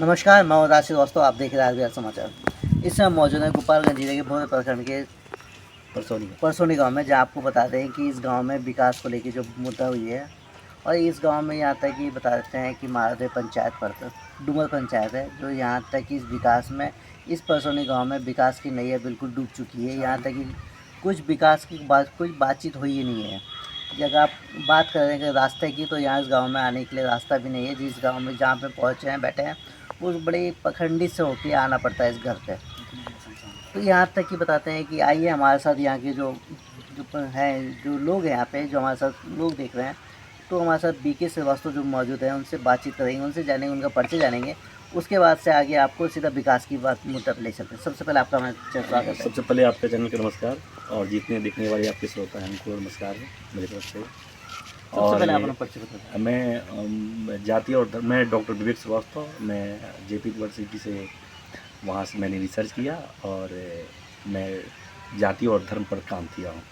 नमस्कार, मैं हूँ राशि दोस्तों, आप देख रहे हैं RBR समाचार। इस समय मौजूद है गोपालगंज जिले के भोरे प्रखंड के परसोनी गांव में, जहां आपको बता दें कि इस गांव में विकास को लेकर जो मुद्दा हुई है, और इस गांव में यहाँ तक कि बता देते हैं कि महादेव पंचायत पड़ता डूमर पंचायत है, जो यहाँ तक कि इस विकास में, इस परसोनी गाँव में विकास की नैया बिल्कुल डूब चुकी है। यहाँ तक कि कुछ विकास की कोई बातचीत हुई ही नहीं है। अगर आप बात करें कि रास्ते की, तो यहाँ इस गांव में आने के लिए रास्ता भी नहीं है। जिस गांव में जहाँ पे पहुँचे हैं, बैठे हैं, वो बड़ी पखंडी से होके आना पड़ता है इस घर पे। तो यहाँ तक कि बताते हैं कि आइए हमारे साथ, यहाँ के जो हैं, जो लोग हैं यहाँ पे, जो हमारे साथ लोग देख रहे हैं, तो हमारे साथ BK श्रीवास्तव जो मौजूद हैं, उनसे बातचीत करेंगे, उनसे जानेंगे, उनका परिचय जानेंगे। उसके बाद से आगे आपको सीधा विकास की बात मुद्दा पर ले चलते हैं। सबसे पहले आपका मैं स्वागत है। सबसे पहले आपके चैनल को नमस्कार, और जितने देखने वाले आपके श्रोता हैं उनको नमस्कार है मेरी तरफ से। सबसे पहले अपना परिचय बताएं। मैं जाति और धर्म, मैं डॉक्टर विवेक श्रीवास्तव, मैं JP यूनिवर्सिटी से, वहाँ से मैंने रिसर्च किया और मैं जाति और धर्म पर काम किया हूँ।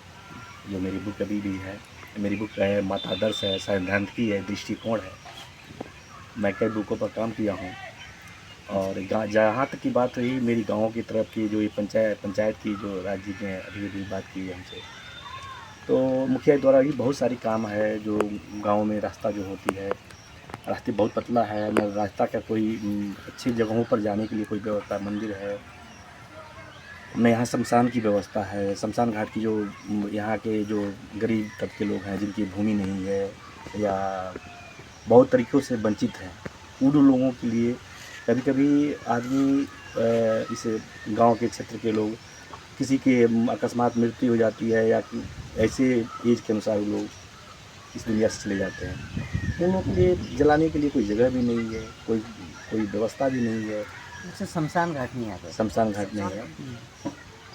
जो मेरी बुक अभी भी है, मेरी बुक है मतादर्श है, सैद्धांतिकी है, दृष्टिकोण है। मैं कई बुकों पर काम किया हूँ। और जहाँ तक की बात रही मेरी गाँव की तरफ की, जो ये पंचायत की जो राज्य में अभी बात की है हमसे, तो मुखिया द्वारा भी बहुत सारी काम है। जो गांव में रास्ता जो होती है, रास्ते बहुत पतला है, न रास्ता का कोई अच्छी जगहों पर जाने के लिए कोई व्यवस्था, मंदिर है न, यहाँ शमशान की व्यवस्था है। शमशान घाट की जो यहाँ के जो गरीब तबके लोग हैं, जिनकी भूमि नहीं है या बहुत तरीक़ों से वंचित हैं, उन लोगों के लिए कभी कभी आदमी इस गांव के क्षेत्र के लोग, किसी के अकस्मात मृत्यु हो जाती है या कि ऐसे एज के अनुसार वो लोग इस दुनिया से चले जाते हैं, उन लोगों के लिए जलाने के लिए कोई जगह भी नहीं है, कोई व्यवस्था भी नहीं है। जैसे शमशान घाट नहीं आता, शमशान घाट नहीं है।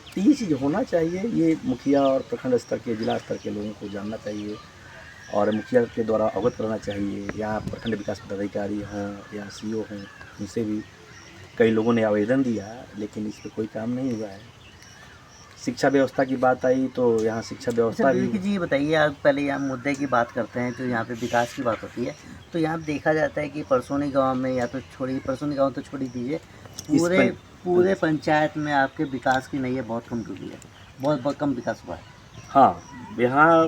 तो ये चीज़ होना चाहिए, ये मुखिया और प्रखंड स्तर के, जिला स्तर के लोगों को जानना चाहिए और मुखिया के द्वारा अवगत कराना चाहिए। या प्रखंड विकास पदाधिकारी हों या CO हों, उनसे भी कई लोगों ने आवेदन दिया, लेकिन इस पर कोई काम नहीं हुआ है। शिक्षा व्यवस्था की बात आई तो यहाँ शिक्षा व्यवस्था भी। जी, ये बताइए, आप पहले यहाँ मुद्दे की बात करते हैं, जो यहाँ पे विकास की बात होती है, तो यहाँ देखा जाता है कि परसोनी गांव में, या तो परसोनी गांव तो छोड़ ही दीजिए, पूरे पंचायत में आपके विकास की नैया बहुत कम डूबी है, बहुत कम विकास हुआ है। हाँ, यहाँ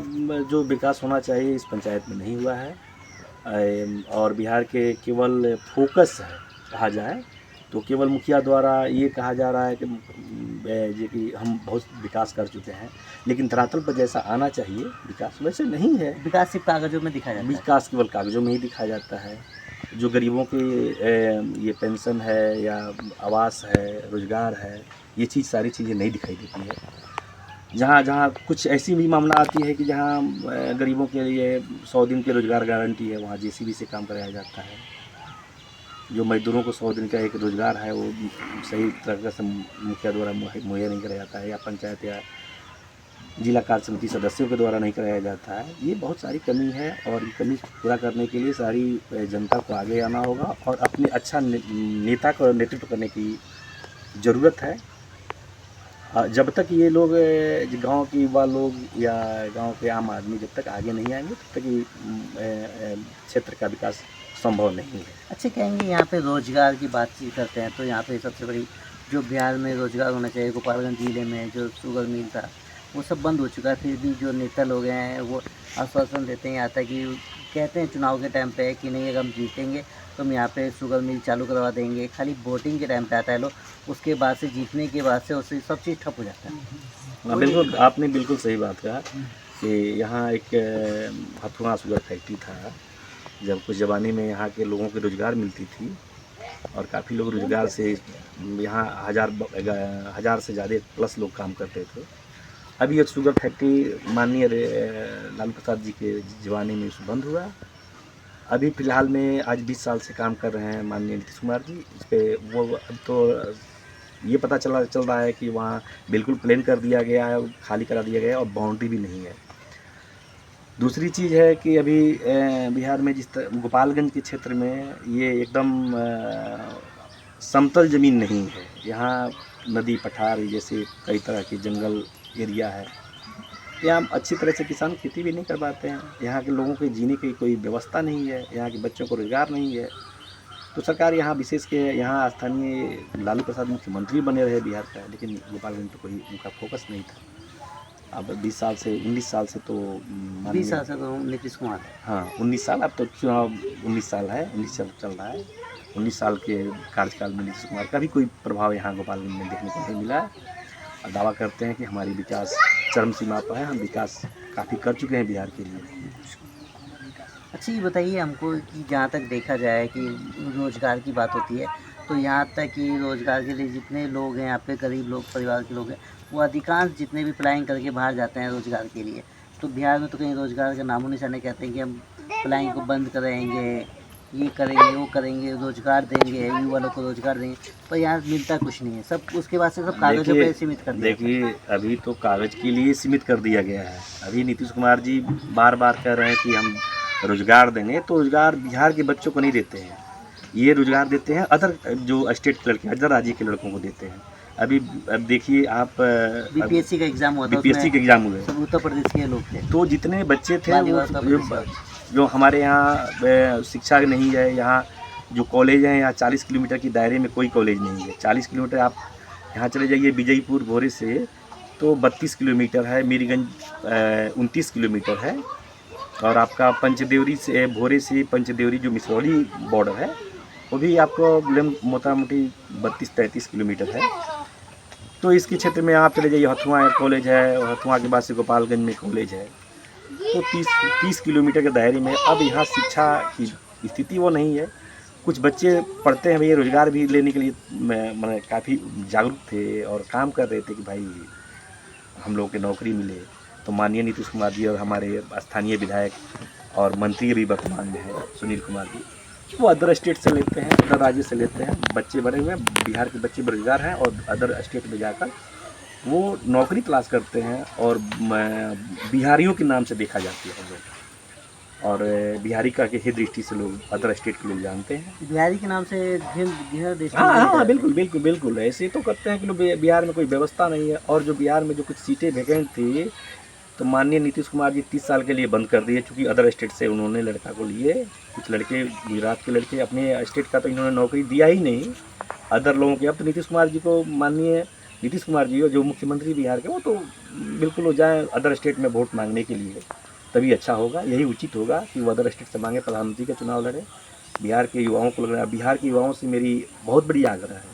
जो विकास होना चाहिए इस पंचायत में नहीं हुआ है। और बिहार के केवल फोकस है कहा जाए तो केवल मुखिया द्वारा ये कहा जा रहा है कि हम बहुत विकास कर चुके हैं, लेकिन धरातल पर जैसा आना चाहिए विकास वैसे नहीं है। विकास सिर्फ कागजों में दिखाया जाता है, विकास केवल कागजों में ही दिखाया जाता है। जो गरीबों के ये पेंशन है या आवास है, रोजगार है, ये चीज़, सारी चीज़ें नहीं दिखाई देती है। जहाँ कुछ ऐसी भी मामला आती है कि जहाँ गरीबों के लिए 100 दिन की रोज़गार गारंटी है, वहाँ JCB से काम कराया जाता है। जो मजदूरों को 100 दिन का एक रोज़गार है, वो सही तरह से मुखिया द्वारा मुहैया नहीं कराया जाता है, या पंचायत या जिला कार्य समिति सदस्यों के द्वारा नहीं कराया जाता है। ये बहुत सारी कमी है, और ये कमी पूरा करने के लिए सारी जनता को आगे आना होगा और अपने अच्छा नेता का नेतृत्व करने की ज़रूरत है। जब तक ये लोग, गांव के युवा लोग या गांव के आम आदमी जब तक आगे नहीं आएंगे, तब तक ये क्षेत्र का विकास संभव नहीं है। अच्छा, कहेंगे यहाँ पे रोजगार की बातचीत करते हैं, तो यहाँ पे सबसे बड़ी जो बिहार में रोजगार होना चाहिए, गोपालगंज जिले में जो शुगर मिल था, वो सब बंद हो चुका है। फिर भी जो नेता लोग हैं वो आश्वासन देते हैं, यहाँ तक कि कहते हैं चुनाव के टाइम पे कि नहीं, अगर हम जीतेंगे तो हम यहाँ पे शुगर मिल चालू करवा देंगे। खाली वोटिंग के टाइम पे आता है लोग, उसके बाद से, जीतने के बाद से उससे सब चीज़ ठप हो जाता है। हाँ, बिल्कुल, आपने बिल्कुल सही बात कहा कि यहाँ एक हथुआ शुगर फैक्ट्री था। जब कुछ ज़माने में यहाँ के लोगों को रोज़गार मिलती थी और काफ़ी लोग रोज़गार से, यहाँ हज़ार से ज़्यादा प्लस लोग काम करते थे। अभी एक शुगर फैक्ट्री माननीय लालू प्रसाद जी के ज़माने में बंद हुआ। अभी फ़िलहाल में आज 20 साल से काम कर रहे हैं माननीय नीतीश कुमार जी इस पर। वो अब तो ये पता चल रहा है कि वहाँ बिल्कुल प्लेन कर दिया गया है, खाली करा दिया गया है और बाउंड्री भी नहीं है। दूसरी चीज़ है कि अभी बिहार में गोपालगंज के क्षेत्र में ये एकदम समतल ज़मीन नहीं है। यहाँ नदी पठार जैसे कई तरह के जंगल एरिया है। यहाँ अच्छी तरह से किसान खेती भी नहीं कर पाते हैं। यहाँ के लोगों के जीने की कोई व्यवस्था नहीं है, यहाँ के बच्चों को रोज़गार नहीं है। तो सरकार यहाँ विशेष के यहाँ स्थानीय लालू प्रसाद मुख्यमंत्री बने रहे बिहार का, लेकिन गोपालगंज पे कोई उनका फोकस नहीं था। अब 20 साल से 19 साल से तो 20 साल से तो नीतीश कुमार है। हाँ 19 साल, अब तो चुनाव 19 साल है, 19 साल चल रहा है। 19 साल के कार्यकाल में नीतीश कुमार का भी कोई प्रभाव यहाँ गोपालगंज में देखने को नहीं मिला है। और दावा करते हैं कि हमारी विकास चरम सीमा पर है, हम विकास काफ़ी कर चुके हैं बिहार के लिए। अच्छा ये बताइए हमको कि जहाँ तक देखा जाए कि रोज़गार की बात होती है, तो यहाँ तक कि रोज़गार के लिए जितने लोग हैं, यहाँ पे गरीब लोग, परिवार के लोग हैं, वो अधिकांश जितने भी पलायन करके बाहर जाते हैं रोज़गार के लिए, तो बिहार में तो कहीं रोज़गार का नामो निशान नहीं। कहते हैं कि हम पलायन को बंद करेंगे, ये करेंगे, वो करेंगे, रोज़गार देंगे, युवा लोग को रोज़गार देंगे, पर यहाँ मिलता कुछ नहीं है। सब उसके बाद से सब कागज़ों पे सीमित कर दिया। देखिए अभी तो कागज़ के लिए सीमित कर दिया गया है। अभी नीतीश कुमार जी बार बार कह रहे हैं कि हम रोज़गार देंगे, तो रोज़गार बिहार के बच्चों को नहीं देते हैं। ये रोज़गार देते हैं अदर जो स्टेट के लड़के, अदर राज्य के लड़कों को देते हैं। अभी अब देखिए आप बीपीएससी का एग्ज़ाम हुआ था, बीपीएससी के एग्ज़ाम हुए, सब उत्तर प्रदेश के लोग थे। तो जितने बच्चे थे वो जो हमारे यहाँ शिक्षा नहीं है, यहाँ जो कॉलेज हैं, यहाँ 40 किलोमीटर के दायरे में कोई कॉलेज नहीं है। 40 किलोमीटर आप यहाँ चले जाइए विजयपुर भोरे से तो 32 किलोमीटर है, मीरगंज 29 किलोमीटर है, और आपका पंचदेवरी से भोरे से पंचदेवरी जो मिसरौली बॉर्डर है वो भी आपको मोटा मोटी 32-33 किलोमीटर है। तो इसके क्षेत्र में आप चले जाइए, हथुआ कॉलेज है, और हथुआ के बाद से गोपालगंज में कॉलेज है, तो 30 किलोमीटर के दायरे में। अब यहाँ शिक्षा की स्थिति वो नहीं है। कुछ बच्चे पढ़ते हैं भैया, रोज़गार भी लेने के लिए मैं काफ़ी जागरूक थे और काम कर रहे थे कि भाई हम लोग को नौकरी मिले। तो माननीय नीतीश कुमार जी और हमारे स्थानीय विधायक और मंत्री भी वर्तमान में है सुनील कुमार जी, वो अदर स्टेट से लेते हैं, अदर राज्य से लेते हैं। बच्चे बड़े हुए हैं, बिहार के बच्चे बेरोजगार हैं और अदर स्टेट में जाकर वो नौकरी तलाश करते हैं, और बिहारियों के नाम से देखा जाती है हम लोग, और बिहारी का के दृष्टि से लोग अदर स्टेट के लोग जानते हैं। बिहारी के नाम से बिहार देश। हाँ बिल्कुल बिल्कुल बिल्कुल ऐसे तो करते हैं कि लोग बिहार में कोई व्यवस्था नहीं है। और जो बिहार में जो कुछ सीटें वैकेंट थी, तो माननीय नीतीश कुमार जी 30 साल के लिए बंद कर दिए, क्योंकि अदर स्टेट से उन्होंने लड़का को लिए। कुछ लड़के गुजरात के लड़के, अपने स्टेट का तो इन्होंने नौकरी दिया ही नहीं, अदर लोगों के। अब तो नीतीश कुमार जी को, माननीय नीतीश कुमार जी जो मुख्यमंत्री बिहार के, वो तो बिल्कुल वो जाएँ अदर स्टेट में वोट मांगने के लिए, तभी अच्छा होगा। यही उचित होगा कि वो अदर स्टेट से मांगे, प्रधानमंत्री का चुनाव लड़े। बिहार के युवाओं को लग रहा है, बिहार के युवाओं से मेरी बहुत बड़ी आग्रह है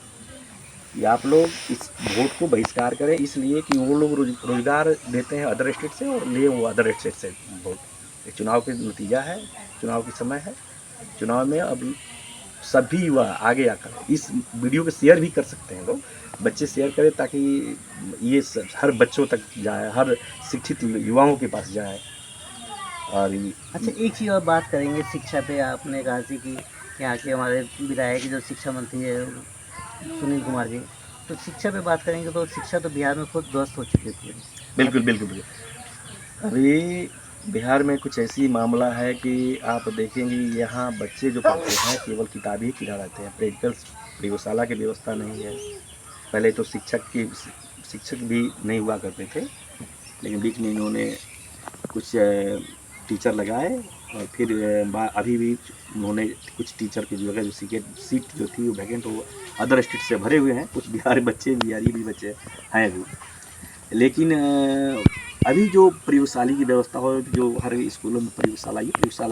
कि आप लोग इस वोट को बहिष्कार करें, इसलिए कि वो लोग रोज़गार देते हैं अदर स्टेट से और ले वो अदर स्टेट से वोट। एक चुनाव का नतीजा है, चुनाव के समय है। चुनाव में अब सभी युवा आगे आकर इस वीडियो को शेयर भी कर सकते हैं, लोग बच्चे शेयर करें, ताकि ये हर बच्चों तक जाए, हर शिक्षित युवाओं के पास जाए। और अच्छा एक चीज़ और बात करेंगे शिक्षा पे। आपने कहा थी कि यहाँ के हमारे विधायक जो शिक्षा मंत्री है सुनील कुमार जी, तो शिक्षा पे बात करेंगे तो शिक्षा तो बिहार में खुद ध्वस्त हो चुकी थी। बिल्कुल बिल्कुल बिल्कुल। अभी बिहार में कुछ ऐसी मामला है कि आप देखेंगे यहाँ बच्चे जो पढ़ते हैं केवल किताबी ही किरा रहते हैं, प्रैक्टिकल प्रयोगशाला की व्यवस्था नहीं है। पहले तो शिक्षक भी नहीं हुआ करते थे, लेकिन बीच में इन्होंने कुछ टीचर लगाए, और फिर अभी भी उन्होंने कुछ टीचर की जगह जो सीट जो थी वो वैकेंट हो अदर स्टेट से भरे हुए हैं। कुछ बिहारी भी बच्चे हैं अभी, लेकिन अभी जो प्रयोगशाला की व्यवस्था हो, जो हर स्कूलों में प्रयोगशाला की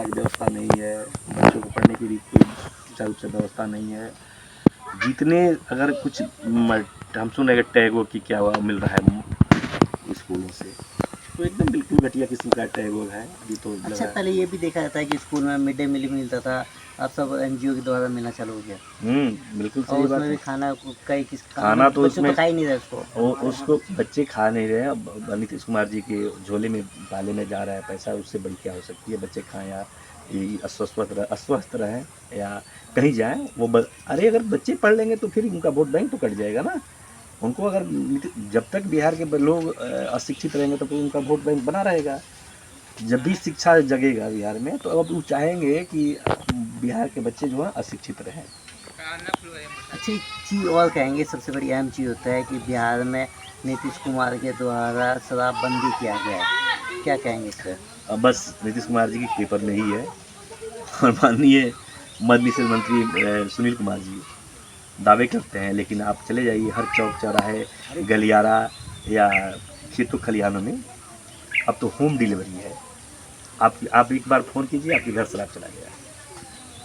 व्यवस्था नहीं है, बच्चों को पढ़ने की भी कोई सुचारू रूप से व्यवस्था नहीं है। जितने अगर कुछ हम सुन रहे टैगों की क्या मिल रहा है स्कूलों से, तो एकदम बिल्कुल घटिया किस्म का टैगोर है अभी तो। अच्छा पहले ये भी देखा जाता है कि स्कूल में मिड डे मील मिलता था, अब सब एनजीओ के द्वारा मिलना चालू हो गया। बिल्कुल और सही बात उसमें भी है। खाना तो उसमें खा ही नहीं रहा उसको बच्चे खा नहीं रहे हैं। अब नीतीश कुमार जी के झोले में पाले में जा रहा है पैसा, उससे बड़ी क्या हो सकती है। बच्चे खाएं या अस्वस्थ रहें या कहीं जाएं, अरे अगर बच्चे पढ़ लेंगे तो फिर उनका वोट बैंक तो कट जाएगा ना। उनको अगर जब तक बिहार के लोग अशिक्षित रहेंगे तो फिर उनका वोट बैंक बना रहेगा। जब भी शिक्षा जगेगा बिहार में, तो अब वो चाहेंगे कि बिहार के बच्चे जो हैं अशिक्षित रहें। अच्छा एक चीज़ और कहेंगे, सबसे बड़ी अहम चीज़ होता है कि बिहार में नीतीश कुमार के द्वारा शराबबंदी किया गया है, क्या कहेंगे इस पर? अब बस नीतीश कुमार जी की पेपर में ही है, और माननीय मद्य निषेध मंत्री सुनील कुमार जी दावे करते हैं, लेकिन आप चले जाइए हर चौक चौराहे गलियारा या खेतों खलिहानों में अब तो होम डिलीवरी है। आप एक बार फ़ोन कीजिए, आपके घर शराब चला गया।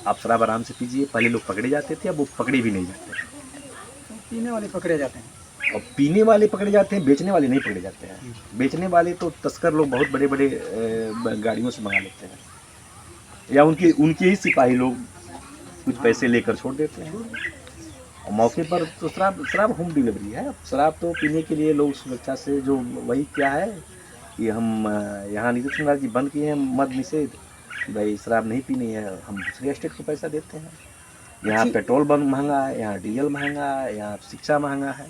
आप शराब आराम से पीजिए। पहले लोग पकड़े जाते थे, अब वो पकड़े भी नहीं जाते हैं। पीने वाले पकड़े जाते हैं और पीने वाले पकड़े जाते हैं, बेचने वाले नहीं पकड़े जाते हैं। बेचने वाले तो तस्कर लोग बहुत बड़े बड़े गाड़ियों से मंगा लेते हैं, या उनके ही सिपाही लोग कुछ पैसे लेकर छोड़ देते हैं। और मौके पर तो शराब होम डिलीवरी है। अब शराब तो पीने के लिए लोग सुरक्षा से जो वही क्या है कि हम यहाँ नीतीश कुमार जी बंद किए हैं मद्य निषेध कि भाई शराब नहीं पीनी है, हम दूसरे स्टेट को पैसा देते हैं। यहाँ पेट्रोल महंगा है, यहाँ डीजल महंगा है, यहाँ शिक्षा महंगा है।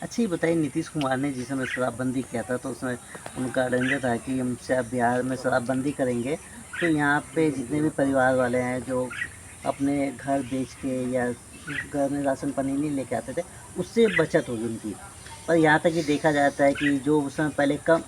अच्छा ये बताइए, नीतीश कुमार ने जिस समय शराबबंदी किया था तो उसमें उनका एजेंडा था कि हम बिहार में शराबबंदी करेंगे तो यहाँ पे जितने भी परिवार वाले हैं जो अपने घर बेच के या घर में राशन पानी नहीं लेके आते थे उससे बचत होगी उनकी। पर यहाँ तक कि देखा जाता है कि जो उस समय पहले कम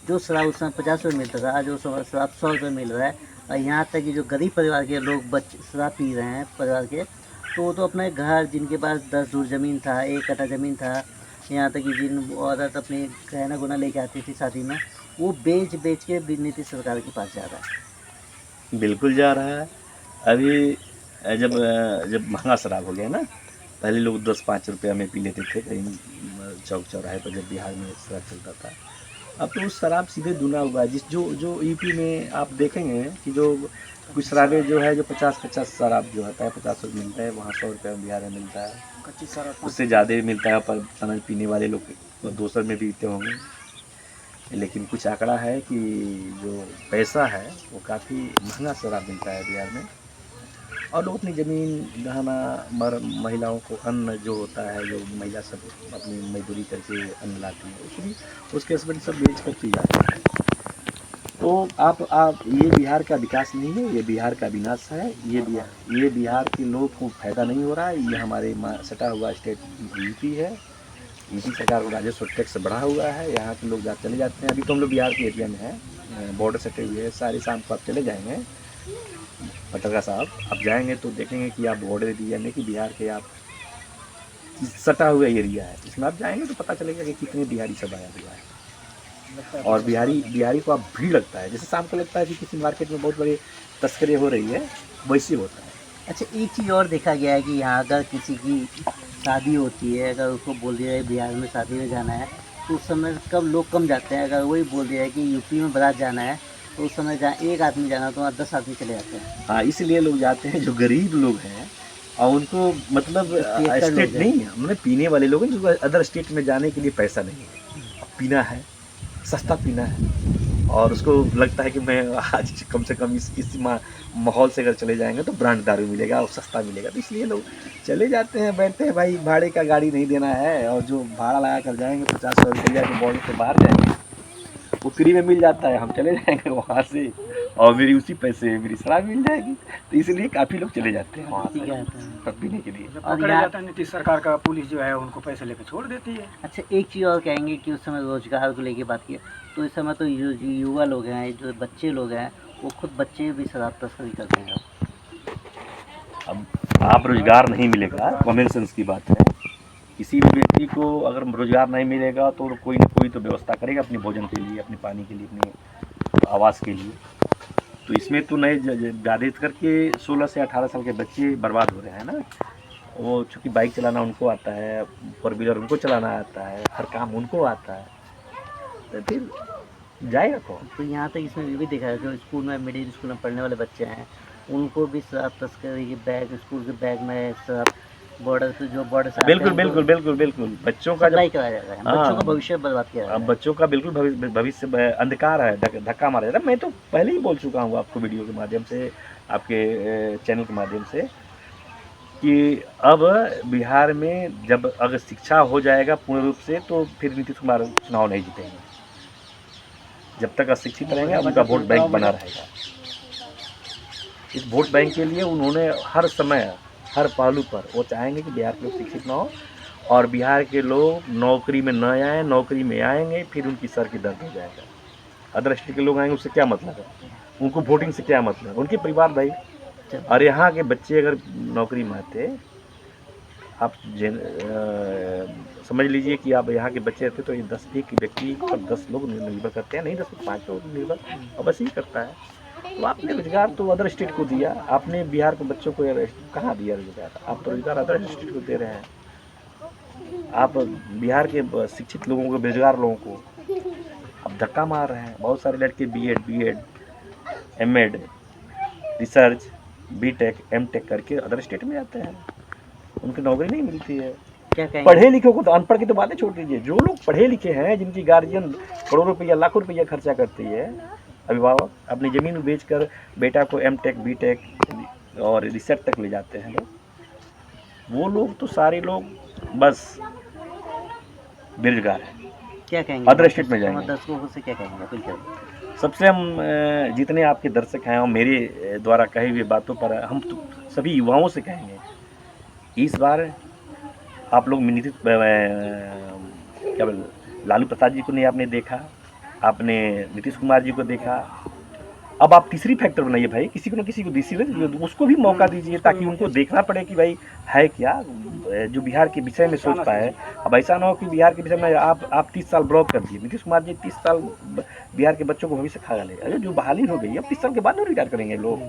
जो शराब उस समय 50 रुपये मिलता था, आज वो शराब 100 रुपये मिल रहा है। और यहाँ तक कि जो गरीब परिवार के लोग शराब पी रहे हैं परिवार के, तो वो तो अपने घर जिनके पास 10 धूर ज़मीन था, 1 कट्ठा ज़मीन था, यहाँ तक कि जिन औरत अपनी गहना गुना लेके आती थी शादी में, वो बेच के भी नीतीश सरकार के पास जा रहा है। बिल्कुल जा रहा है। अभी जब महंगा शराब हो गया ना, पहले लोग 10-5 रुपया में पी लेते थे कहीं चौक चौराहे पर जब बिहार में शराब चलता था। अब तो उस शराब सीधे दूना हुआ है। जो यूपी में आप देखेंगे कि जो कुछ शराबें जो है जो 50 शराब जो होता है 50 रुपये मिलता है, वहाँ 100 रुपये बिहार में मिलता है, कच्ची शराब उससे ज़्यादा मिलता है। पर समझ पीने वाले लोग 200 में पीते होंगे। लेकिन कुछ आंकड़ा है कि जो पैसा है वो काफ़ी महंगा शराब मिलता है बिहार में। और लोग अपनी ज़मीन गहना महिलाओं को अन्न जो होता है, जो महिला सब अपनी मजदूरी करके अन्न लाती है, उसके हस्बैंड सब बेच कर पी जाते हैं। तो आप ये बिहार का विकास नहीं है, ये बिहार का विनाश है। ये बिहार के लोग को फायदा नहीं हो रहा है। ये हमारे सटा हुआ स्टेट यूपी है। यूपी सरकार को राजस्व टैक्स बढ़ा हुआ है। यहाँ के लोग चले जाते हैं। अभी तो हम लोग बिहार के एरिया में हैं, बॉर्डर सटे हुए है। सारे शाम को आप चले जाएंगे पत्रकार साहब, आप जाएंगे तो देखेंगे कि आप बॉर्डर एरिया में कि बिहार के आप सटा हुआ एरिया है, इसमें आप जाएंगे तो पता चलेगा कि कितने बिहारी सब आया हुआ है। और बिहारी को आप भीड़ लगता है, जैसे शाम को लगता है कि किसी मार्केट में बहुत बड़ी तस्करी हो रही है, वैसे होता है। अच्छा एक चीज़ और देखा गया है कि यहाँ अगर किसी की शादी होती है, अगर उसको बोल दिया है बिहार में शादी में जाना है तो उस समय लोग कम जाते हैं। अगर वही बोल दिया है कि यूपी में बारात जाना है तो उस समय जहाँ एक आदमी जाना तो वहाँ 10 आदमी चले जाते हैं। हाँ, इसलिए लोग जाते हैं जो गरीब लोग हैं और उनको मतलब स्टेट नहीं है, मतलब पीने वाले लोग हैं जिनको अदर स्टेट में जाने के लिए पैसा नहीं है, पीना है, सस्ता पीना है। और उसको लगता है कि मैं आज कम से कम इस माहौल से अगर चले जाएंगे तो ब्रांड दारू मिलेगा और सस्ता मिलेगा, तो इसलिए लोग चले जाते हैं। बैठते हैं भाई, भाड़े का गाड़ी नहीं देना है, और जो भाड़ा लगा कर जाएंगे 50-100 रुपया के बॉर्डर से बाहर जाएंगे, वो फ्री में मिल जाता है। हम चले जाएंगे वहाँ से और मेरी उसी पैसे में मेरी शराब मिल जाएगी, तो इसलिए काफ़ी लोग चले जाते हैं वहाँ से तब पीने के लिए। पकड़ा जाता है, नीतीश सरकार का पुलिस जो है उनको पैसे लेकर छोड़ देती है। अच्छा एक चीज़ और कहेंगे कि उस समय रोजगार को लेके बात की तो इस समय तो युवा लोग हैं, जो बच्चे लोग हैं, वो खुद बच्चे भी शराब तस्करी करते हैं। अब आप रोजगार नहीं मिलेगा, कॉमन सेंस की बात है। किसी भी व्यक्ति को अगर रोजगार नहीं मिलेगा तो कोई ना कोई तो व्यवस्था करेगा अपने भोजन के लिए, अपने पानी के लिए, अपने आवास के लिए। तो इसमें तो नए ज़्यादा करके 16 से 18 साल के बच्चे बर्बाद हो रहे हैं ना। वो चूँकि बाइक चलाना उनको आता है, 4 व्हीलर उनको चलाना आता है, हर काम उनको आता है, तो फिर जाएगा कौन। तो यहाँ तक इसमें ये भी देखा है जो स्कूल में मिडिल स्कूल में पढ़ने वाले बच्चे हैं उनको भी शराब तस्करी के बैग, स्कूल के बैग में शराब बॉर्डर से बिल्कुल बच्चों का सप्लाई कराया जाता है। बच्चों का भविष्य बर्बाद किया जाता है। अब बच्चों का बिल्कुल भविष्य अंधकार है, धक्का मारा जाता है। मैं तो पहले ही बोल चुका हूँ आपको वीडियो के माध्यम से, आपके चैनल के माध्यम से, कि अब बिहार में जब अगर शिक्षा हो जाएगा पूर्ण रूप से तो फिर नीतीश कुमार चुनाव नहीं जीतेंगे। जब तक अशिक्षित रहेंगे उनका वोट बैंक बना रहेगा। इस वोट बैंक के लिए उन्होंने हर समय हर पहलू पर वो चाहेंगे कि बिहार के लोग शिक्षित ना हो और बिहार के लोग नौकरी में न आए, नौकरी में आएंगे फिर उनकी सर की दर्द हो जाएगा। अदर स्टेट के लोग आएंगे उससे क्या मतलब है, उनको वोटिंग से क्या मतलब है, उनके परिवार भाई और यहाँ के बच्चे अगर नौकरी में आते, आप समझ लीजिए कि आप यहाँ के बच्चे रहते तो ये 10 एक व्यक्ति पर 10 लोग निर्भर करते हैं, नहीं 10 पर 5 लोग निर्भर, और बस ही करता है। तो आपने रोजगार तो अदर स्टेट को दिया, आपने बिहार के बच्चों को कहाँ दिया रोजगार? आप तो रोजगार अदर स्टेट को दे रहे हैं। आप बिहार के शिक्षित लोगों को, बेरोजगार लोगों को आप धक्का मार रहे हैं। बहुत सारे लड़के BEd, MEd, research, BTech, MTech करके अदर स्टेट में जाते हैं, उनकी नौकरी नहीं मिलती है। क्या कहेंगे? पढ़े लिखे को तो, अनपढ़ की तो बातें छोड़ दीजिए, जो लोग पढ़े लिखे हैं, जिनकी गार्जियन करोड़ों रुपया, लाखों रुपया खर्चा करती है, अभिभावक अपनी ज़मीन बेचकर बेटा को एमटेक, बीटेक और रिसर्च तक ले जाते हैं लोग, वो लोग तो सारे लोग बस बेरोजगार हैं। क्या कहेंगे अदर स्टेट में जाएंगे। दर्शकों से क्या कहेंगे? बिल्कुल। सबसे हम जितने आपके दर्शक हैं और मेरे द्वारा कही हुई बातों पर हम तो सभी युवाओं से कहेंगे, इस बार आप लोग क्या बोल, लालू प्रसाद जी को नहीं आपने देखा, आपने नीतीश कुमार जी को देखा, अब आप तीसरी फैक्टर बनाइए भाई, किसी को ना किसी को उसको भी मौका दीजिए, ताकि उनको देखना पड़े कि भाई है क्या जो बिहार के विषय में सोचता है। अब ऐसा ना हो कि बिहार के विषय में आप 30 साल ब्लॉक कर दिए, नीतीश कुमार जी 30 साल बिहार के बच्चों को भविष्य खा ले। अरे जो बहाली हो गई, अब 30 साल के बाद रिटायर करेंगे लोग।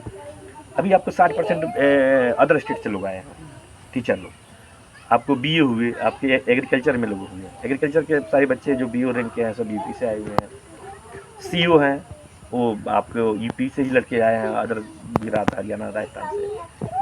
अभी आपको 60% अदर स्टेट से लोग आए हैं, टीचर लोग, आपको बीए हुए, आपके एग्रीकल्चर में लोग हुए, एग्रीकल्चर के सारे बच्चे जो बीओ रैंक के हैं सब यूपी से आए हुए हैं। सीओ हैं, वो आपको यूपी से ही लड़के आए हैं, अदर गुजरात, हरियाणा, राजस्थान से।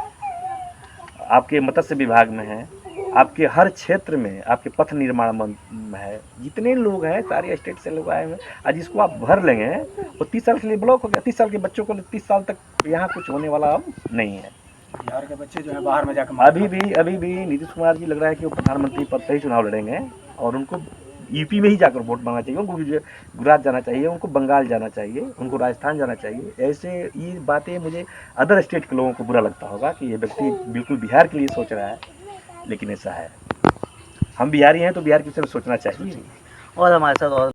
आपके मत्स्य विभाग में हैं, आपके हर क्षेत्र में, आपके पथ निर्माण में है, जितने लोग हैं सारे स्टेट से लोग आए हुए हैं। आज जिसको आप भर लेंगे वो 30 साल के लिए ब्लॉक हो गया। 30 साल के बच्चों को 30 साल तक यहाँ कुछ होने वाला अब नहीं है। बिहार के बच्चे जो है बाहर में जाकर अभी भी नीतीश कुमार जी लग रहा है कि वो प्रधानमंत्री पद पर ही चुनाव लड़ेंगे, और उनको यूपी में ही जाकर वोट मांगना चाहिए, उनको गुजरात जाना चाहिए, उनको बंगाल जाना चाहिए, उनको राजस्थान जाना चाहिए। ऐसे ये बातें मुझे अदर स्टेट के लोगों को बुरा लगता होगा कि ये व्यक्ति बिल्कुल बिहार के लिए सोच रहा है, लेकिन ऐसा है। हम बिहारी हैं तो बिहार के विषय में सोचना चाहिए। और हमारे साथ और